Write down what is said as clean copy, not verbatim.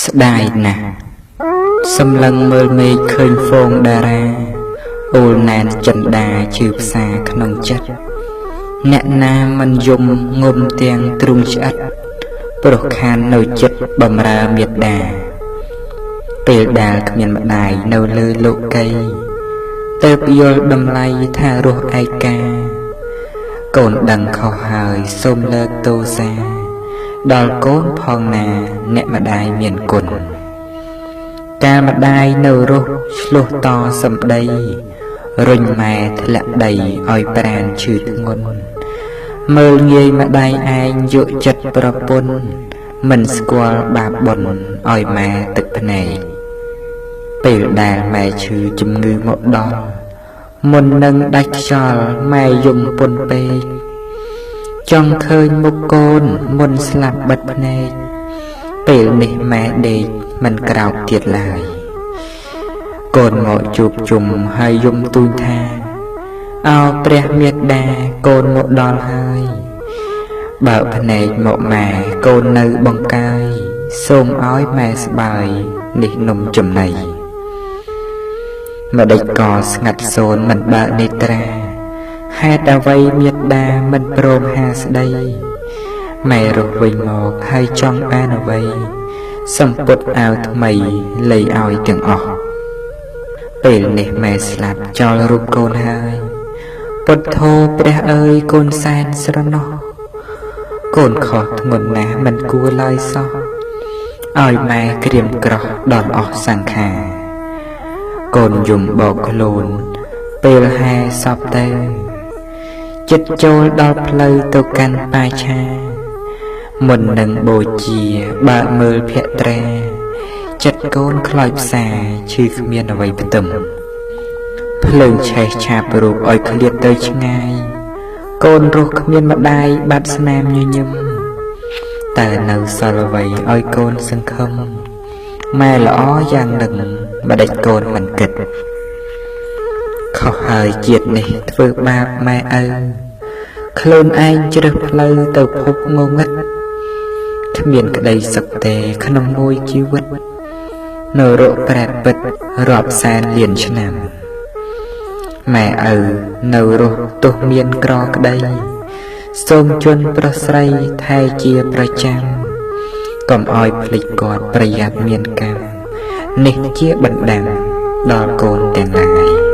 ស្ដាយណាស់សម្លឹងមើលមេឃឃើញហ្វូងតារាអូលណែនចិន្តាជឿផ្សាក្នុងចិត្តអ្នកណាមិនយំងុំទាំងទ្រុងឆ្អិតព្រោះខាននៅចិត្តបំរើមេត្តាពេលដែលគ្មានម្ដាយនៅលើលោកីទៅយល់តម្លៃថារស់ឯកាកូនដឹងខុសហើយសូមលើកទោសាដល់កូនផងណាអ្នកម្ដាយមានគុណកាលម្ដាយនៅរស់ឆ្លោះតសម្ដីរុញម៉ែធ្លាក់ដីឲ្យប្រានឈឺធ្ងន់មើលងាយម្ដាយឯងយកចិត្តប្រពន្ធមិនស្គាល់បាបបុណ្យឲ្យម៉ែទឹកភ្នែកពេលដែលម៉ែឈឺជំងឺមកដល់មុននឹងដាច់ខ្យល់ម៉ែយំពន់ពេកចង់ឃើញមុខកូនមុនស្លាប់បិទភ្នែកពេលនេះម៉ែដេកមិនក្រោកទៀតឡើយកូនមកជួបជុំហើយយំទូលថាអោព្រះមេត្តាកូនមកដល់ហើយបើកភ្នែកមកម៉ែកូននៅបង្កើយសូមឲ្យម៉ែស្បើយនេះនំចំណីម្ដេចក៏ស្ងាត់សូន្យមិនបើកនេត្រាហេតុអ្វីមេត្តាមិនព្រមហាស្ដីម៉ែរស់វិញមកហើយចង់បានអ្វីសម្ពុតអាវថ្មីលៃឲ្យទាំងអស់ពេលនេះម៉ែស្លាប់ចោលរូបកូនហើយពុទ្ធោព្រះអើយកូនសែនស្រណោះកូនខុសធ្ងន់ណាស់មិនគួរឡើយសោះឲ្យម៉ែក្រៀមក្រោះដល់អស់សង្ខារកូនយំបោកខ្លួនពេលហែសពទៅចិត្តចូលដល់ផ្លូវទៅកាន់បាឆាមុននឹងបូជាបើកមើលភក្ត្រាចិត្តកូនខ្លោចផ្សាឈឺគ្មានអ្វីផ្ទឹមភ្លើងឆេះឆាបរូបឲ្យឃ្លាតទៅឆ្ងាយកូនរស់គ្មានម្ដាយបាត់ស្នាមញញឹមតើនៅសល់អ្វីឲ្យកូនសង្ឃឹមម៉ែល្អយ៉ាងនឹងម្ដេចកូនមិនគិតខុសហើយជាតិនេះធ្វើបាបម៉ែឪខ្លួនឯងជ្រើសផ្លូវទៅភពងងឹតគ្មានក្តីសុខទេក្នុងមួយជីវិតនៅរកប្រែពិតរាប់សែនលានឆ្នាំម៉ែឪនៅរស់ទោះមានក្រក្តីសូមជន់ប្រុសស្រីថែជាប្រចាំកុំឲ្យភ្លេចគាត់ប្រយ័ត្នមានកម្មនេះជាបណ្ដាំដល់កូនទាំងឡាយ